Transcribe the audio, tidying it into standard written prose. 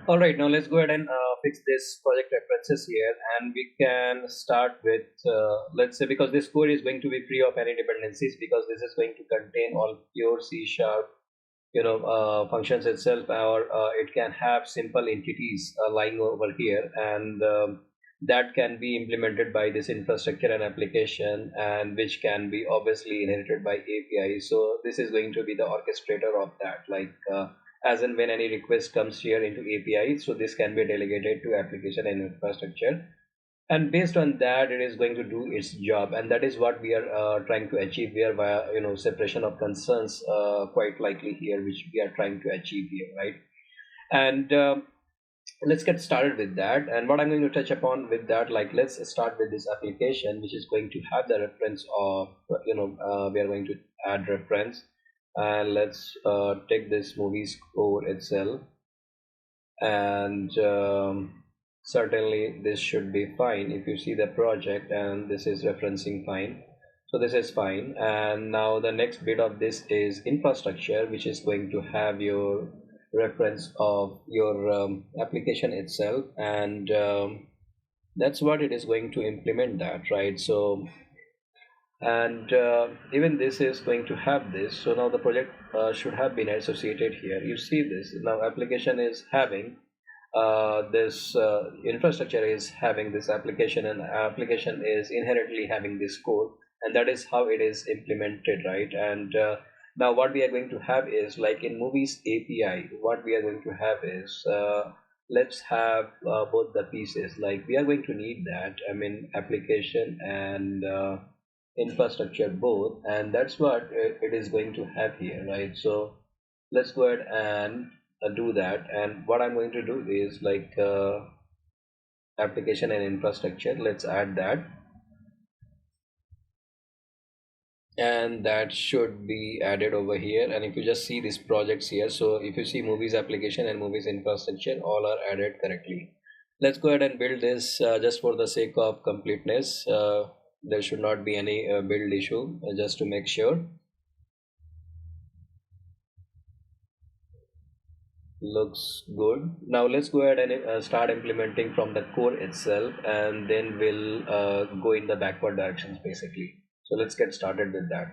All right, now let's go ahead and fix this project references here, and we can start with let's say, because this code is going to be free of any dependencies, because this is going to contain all pure C sharp functions itself, or it can have simple entities lying over here, and that can be implemented by this infrastructure and application, and which can be obviously inherited by API. So this is going to be the orchestrator of that, like as and when any request comes here into API, so this can be delegated to application and infrastructure, and based on that it is going to do its job, and that is what we are trying to achieve here via separation of concerns, quite likely here, which we are trying to achieve here, right? And let's get started with that. And what I'm going to touch upon with that, like, let's start with this application which is going to have the reference of we are going to add reference, and let's take this movie score itself, and certainly this should be fine. If you see the project, and this is referencing fine, so this is fine. And now the next bit of this is infrastructure, which is going to have your reference of your application itself, and that's what it is going to implement that, right? So, and even this is going to have this. So now the project should have been associated here. You see this now, application is having this infrastructure is having this application, and application is inherently having this code, and that is how it is implemented, right? And now what we are going to have is, like in movies API, what we are going to have is, let's have both the pieces. Like, we are going to need that, I mean, application and infrastructure both, and that's what it is going to have here, right? So let's go ahead and do that. And what I'm going to do is, like, application and infrastructure, let's add that, and that should be added over here. And if you just see these projects here, so if you see movies application and movies infrastructure, all are added correctly. Let's go ahead and build this, just for the sake of completeness. There should not be any build issue, just to make sure. Looks good. Now let's go ahead and start implementing from the core itself, and then we'll go in the backward directions basically. So let's get started with that.